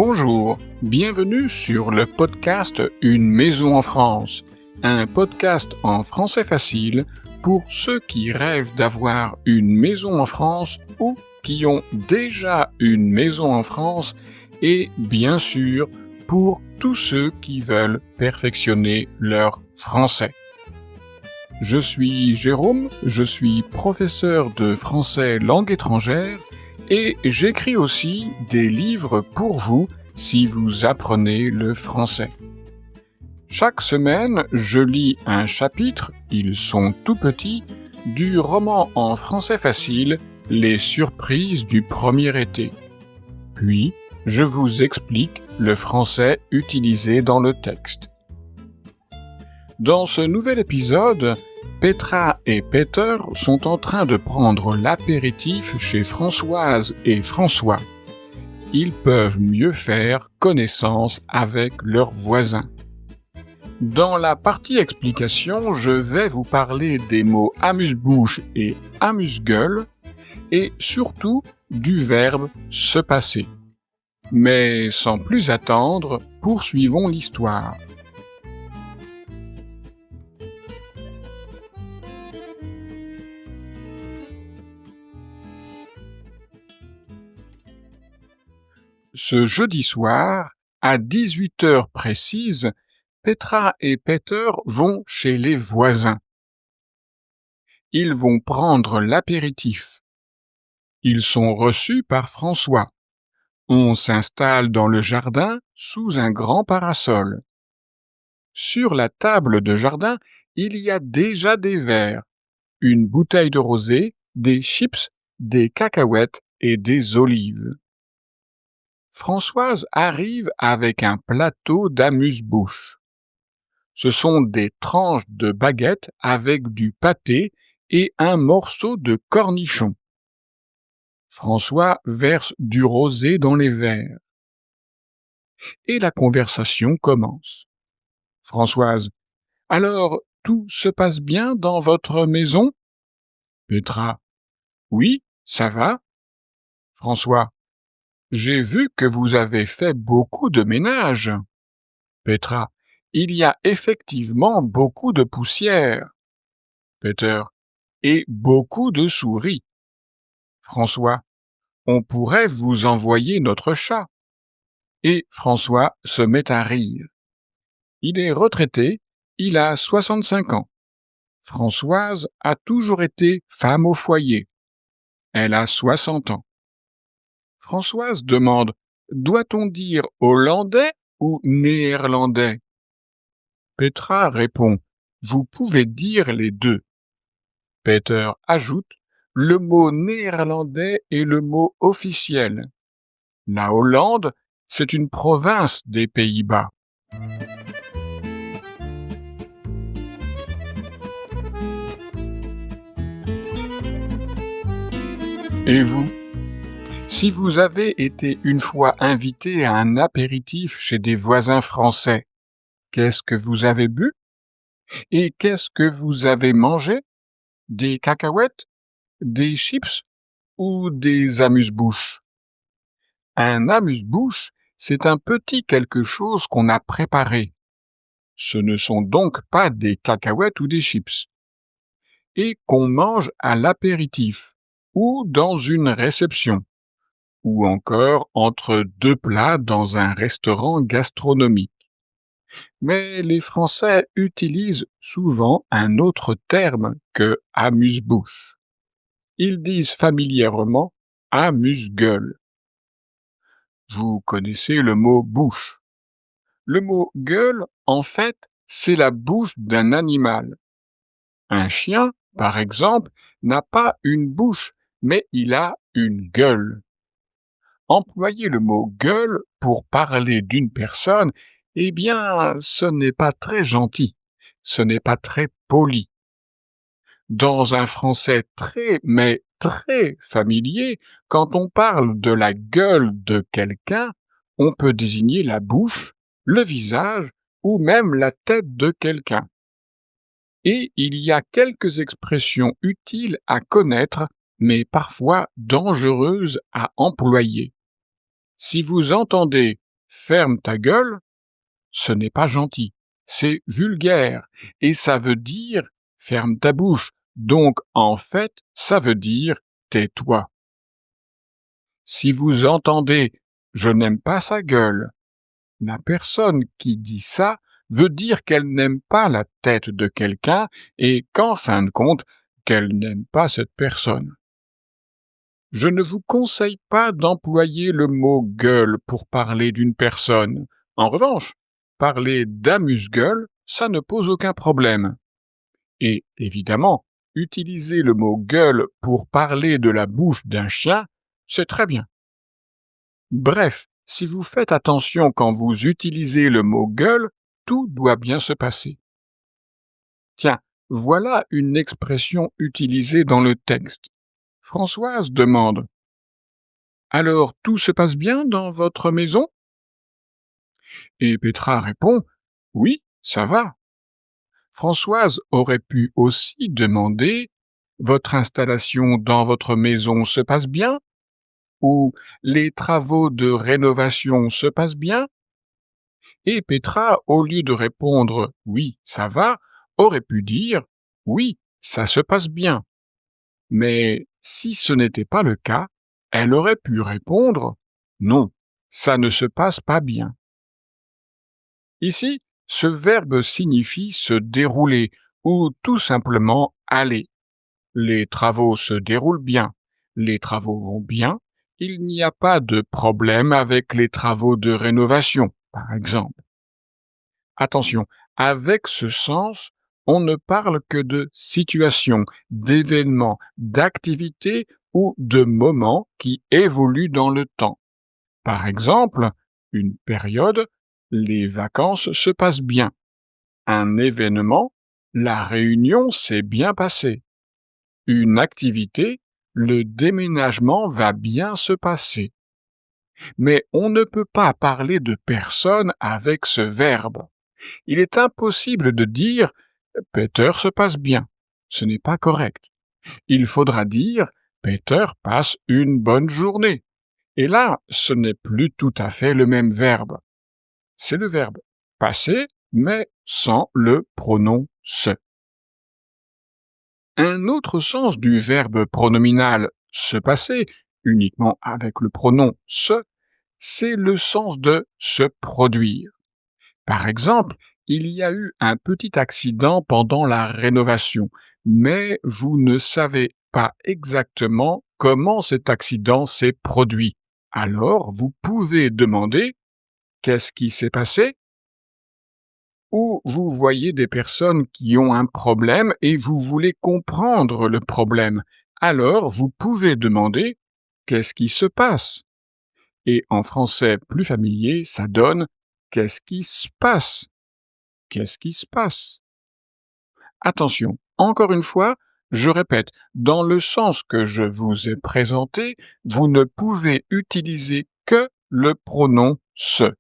Bonjour, bienvenue sur le podcast Une maison en France, un podcast en français facile pour ceux qui rêvent d'avoir une maison en France ou qui ont déjà une maison en France et bien sûr pour tous ceux qui veulent perfectionner leur français. Je suis Jérôme, je suis professeur de français langue étrangère et j'écris aussi des livres pour vous si vous apprenez le français. Chaque semaine, je lis un chapitre, ils sont tout petits, du roman en français facile « Les surprises du premier été ». Puis, je vous explique le français utilisé dans le texte. Dans ce nouvel épisode, Petra et Peter sont en train de prendre l'apéritif chez Françoise et François. Ils peuvent mieux faire connaissance avec leurs voisins. Dans la partie explication, je vais vous parler des mots amuse-bouche et amuse-gueule et surtout du verbe se passer. Mais sans plus attendre, poursuivons l'histoire. Ce jeudi soir, à 18h précise, Petra et Peter vont chez les voisins. Ils vont prendre l'apéritif. Ils sont reçus par François. On s'installe dans le jardin sous un grand parasol. Sur la table de jardin, il y a déjà des verres, une bouteille de rosé, des chips, des cacahuètes et des olives. Françoise arrive avec un plateau d'amuse-bouche. Ce sont des tranches de baguettes avec du pâté et un morceau de cornichon. François verse du rosé dans les verres. Et la conversation commence. Françoise: alors, tout se passe bien dans votre maison? Petra: oui, ça va. François: j'ai vu que vous avez fait beaucoup de ménage. Petra: il y a effectivement beaucoup de poussière. Peter: et beaucoup de souris. François: on pourrait vous envoyer notre chat. Et François se met à rire. Il est retraité, il a 65 ans. Françoise a toujours été femme au foyer. Elle a 60 ans. Françoise demande: doit-on dire hollandais ou néerlandais? Petra répond: vous pouvez dire les deux. Peter ajoute: le mot néerlandais est le mot officiel. La Hollande, c'est une province des Pays-Bas. Et vous? Si vous avez été une fois invité à un apéritif chez des voisins français, qu'est-ce que vous avez bu? Et qu'est-ce que vous avez mangé? Des cacahuètes? Des chips? Ou des amuse-bouches? Un amuse-bouche, c'est un petit quelque chose qu'on a préparé. Ce ne sont donc pas des cacahuètes ou des chips. Et qu'on mange à l'apéritif, ou dans une réception, ou encore entre deux plats dans un restaurant gastronomique. Mais les Français utilisent souvent un autre terme que amuse-bouche. Ils disent familièrement amuse-gueule. Vous connaissez le mot bouche. Le mot gueule, en fait, c'est la bouche d'un animal. Un chien, par exemple, n'a pas une bouche, mais il a une gueule. Employer le mot gueule pour parler d'une personne, eh bien, ce n'est pas très gentil, ce n'est pas très poli. Dans un français mais très familier, quand on parle de la gueule de quelqu'un, on peut désigner la bouche, le visage ou même la tête de quelqu'un. Et il y a quelques expressions utiles à connaître, mais parfois dangereuses à employer. Si vous entendez ferme ta gueule, ce n'est pas gentil, c'est vulgaire, et ça veut dire ferme ta bouche, donc en fait, ça veut dire tais-toi. Si vous entendez je n'aime pas sa gueule, la personne qui dit ça veut dire qu'elle n'aime pas la tête de quelqu'un et qu'en fin de compte, qu'elle n'aime pas cette personne. Je ne vous conseille pas d'employer le mot gueule pour parler d'une personne. En revanche, parler d'amuse-gueule, ça ne pose aucun problème. Et évidemment, utiliser le mot gueule pour parler de la bouche d'un chien, c'est très bien. Bref, si vous faites attention quand vous utilisez le mot gueule, tout doit bien se passer. Tiens, voilà une expression utilisée dans le texte. Françoise demande « Alors, tout se passe bien dans votre maison ?» Et Petra répond « Oui, ça va. » Françoise aurait pu aussi demander « Votre installation dans votre maison se passe bien ?» ou « Les travaux de rénovation se passent bien ?» Et Petra, au lieu de répondre « Oui, ça va », aurait pu dire « Oui, ça se passe bien ». Mais si ce n'était pas le cas, elle aurait pu répondre « Non, ça ne se passe pas bien ». Ici, ce verbe signifie se dérouler ou tout simplement aller. Les travaux se déroulent bien, les travaux vont bien, il n'y a pas de problème avec les travaux de rénovation, par exemple. Attention, avec ce sens, on ne parle que de situations, d'événements, d'activités ou de moments qui évoluent dans le temps. Par exemple, une période, les vacances se passent bien. Un événement, la réunion s'est bien passée. Une activité, le déménagement va bien se passer. Mais on ne peut pas parler de personne avec ce verbe. Il est impossible de dire « Peter se passe bien ». Ce n'est pas correct. Il faudra dire « Peter passe une bonne journée ». Et là, ce n'est plus tout à fait le même verbe. C'est le verbe passer, mais sans le pronom se. Un autre sens du verbe pronominal se passer, uniquement avec le pronom se, c'est le sens de se produire. Par exemple, il y a eu un petit accident pendant la rénovation, mais vous ne savez pas exactement comment cet accident s'est produit. Alors, vous pouvez demander « Qu'est-ce qui s'est passé ?» Ou vous voyez des personnes qui ont un problème et vous voulez comprendre le problème. Alors, vous pouvez demander « Qu'est-ce qui se passe ?» Et en français plus familier, ça donne « Qu'est-ce qui se passe ?» Qu'est-ce qui se passe? Attention, encore une fois, je répète, dans le sens que je vous ai présenté, vous ne pouvez utiliser que le pronom « se ».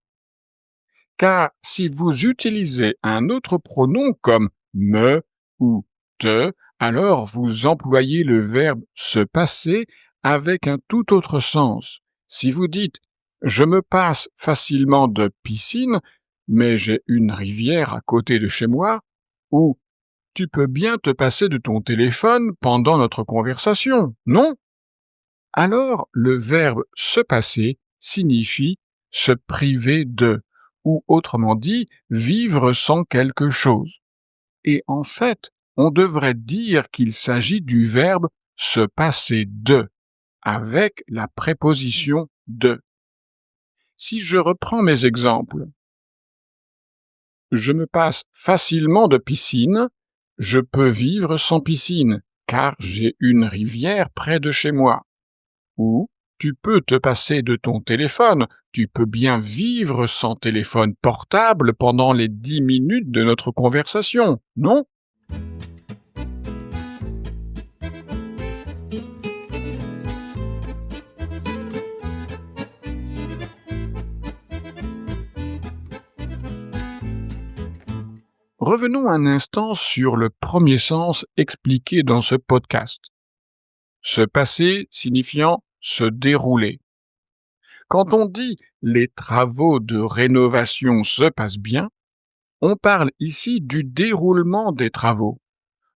Car si vous utilisez un autre pronom comme « me » ou « te », alors vous employez le verbe « se passer » avec un tout autre sens. Si vous dites « je me passe facilement de piscine », mais j'ai une rivière à côté de chez moi, ou « tu peux bien te passer de ton téléphone pendant notre conversation, non ?» Alors, le verbe « se passer » signifie « se priver de », ou autrement dit, vivre sans quelque chose. Et en fait, on devrait dire qu'il s'agit du verbe « se passer de », avec la préposition « de ». Si je reprends mes exemples, je me passe facilement de piscine, je peux vivre sans piscine, car j'ai une rivière près de chez moi. Ou, tu peux te passer de ton téléphone, tu peux bien vivre sans téléphone portable pendant les 10 minutes de notre conversation, non ? Revenons un instant sur le premier sens expliqué dans ce podcast. Se passer signifiant se dérouler. Quand on dit « les travaux de rénovation se passent bien », on parle ici du déroulement des travaux.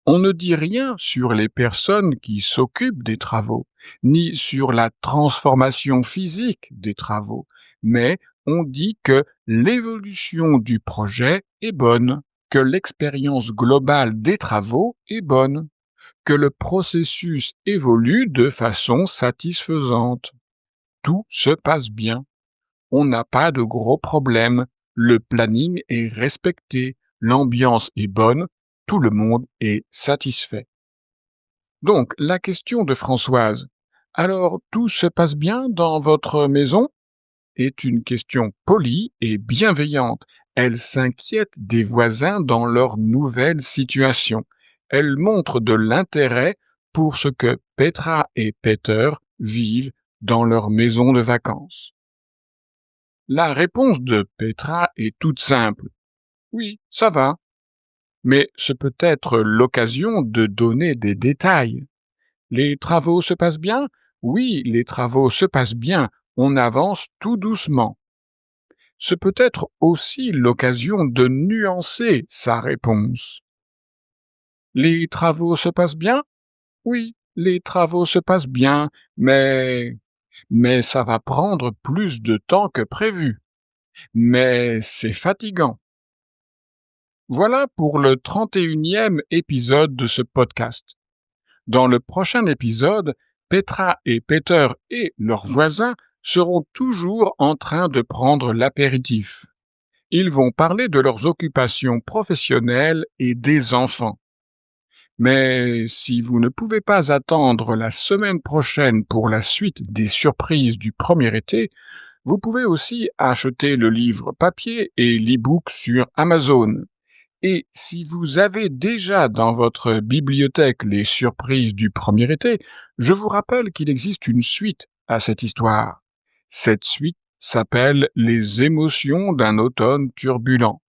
On ne dit rien sur les personnes qui s'occupent des travaux, ni sur la transformation physique des travaux, mais on dit que l'évolution du projet est bonne, que l'expérience globale des travaux est bonne, que le processus évolue de façon satisfaisante. Tout se passe bien. On n'a pas de gros problèmes, le planning est respecté, l'ambiance est bonne, tout le monde est satisfait. Donc, la question de Françoise, alors tout se passe bien dans votre maison? Est une question polie et bienveillante. Elle s'inquiète des voisins dans leur nouvelle situation. Elle montre de l'intérêt pour ce que Petra et Peter vivent dans leur maison de vacances. La réponse de Petra est toute simple. Oui, ça va. Mais ce peut être l'occasion de donner des détails. Les travaux se passent bien? Oui, les travaux se passent bien. On avance tout doucement. Ce peut être aussi l'occasion de nuancer sa réponse. Les travaux se passent bien? Oui, les travaux se passent bien, mais ça va prendre plus de temps que prévu. Mais c'est fatigant. Voilà pour le 31e épisode de ce podcast. Dans le prochain épisode, Petra et Peter et leurs voisins seront toujours en train de prendre l'apéritif. Ils vont parler de leurs occupations professionnelles et des enfants. Mais si vous ne pouvez pas attendre la semaine prochaine pour la suite des surprises du premier été, vous pouvez aussi acheter le livre papier et l'e-book sur Amazon. Et si vous avez déjà dans votre bibliothèque les surprises du premier été, je vous rappelle qu'il existe une suite à cette histoire. Cette suite s'appelle « Les émotions d'un automne turbulent ».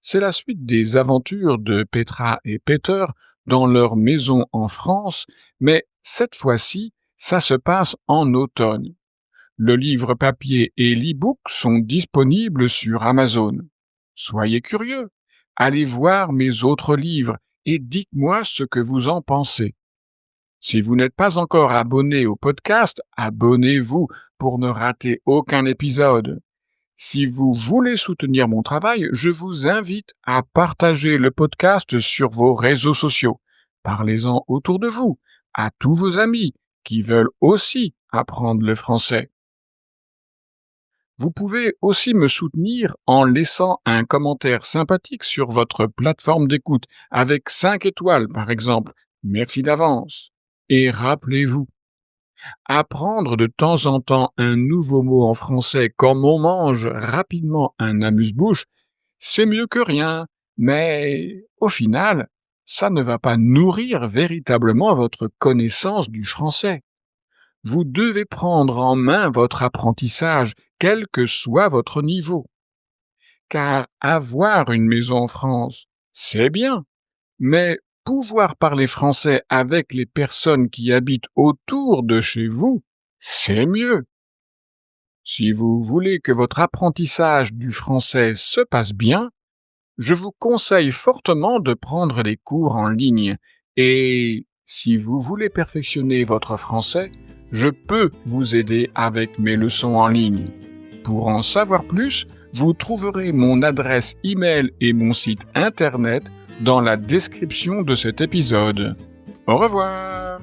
C'est la suite des aventures de Petra et Peter dans leur maison en France, mais cette fois-ci, ça se passe en automne. Le livre papier et l'e-book sont disponibles sur Amazon. Soyez curieux, allez voir mes autres livres et dites-moi ce que vous en pensez. Si vous n'êtes pas encore abonné au podcast, abonnez-vous pour ne rater aucun épisode. Si vous voulez soutenir mon travail, je vous invite à partager le podcast sur vos réseaux sociaux. Parlez-en autour de vous, à tous vos amis qui veulent aussi apprendre le français. Vous pouvez aussi me soutenir en laissant un commentaire sympathique sur votre plateforme d'écoute, avec 5 étoiles par exemple. Merci d'avance. Et rappelez-vous, apprendre de temps en temps un nouveau mot en français comme on mange rapidement un amuse-bouche, c'est mieux que rien, mais au final, ça ne va pas nourrir véritablement votre connaissance du français. Vous devez prendre en main votre apprentissage, quel que soit votre niveau. Car avoir une maison en France, c'est bien, mais pouvoir parler français avec les personnes qui habitent autour de chez vous, c'est mieux. Si vous voulez que votre apprentissage du français se passe bien, je vous conseille fortement de prendre des cours en ligne. Et si vous voulez perfectionner votre français, je peux vous aider avec mes leçons en ligne. Pour en savoir plus, vous trouverez mon adresse e-mail et mon site internet dans la description de cet épisode. Au revoir!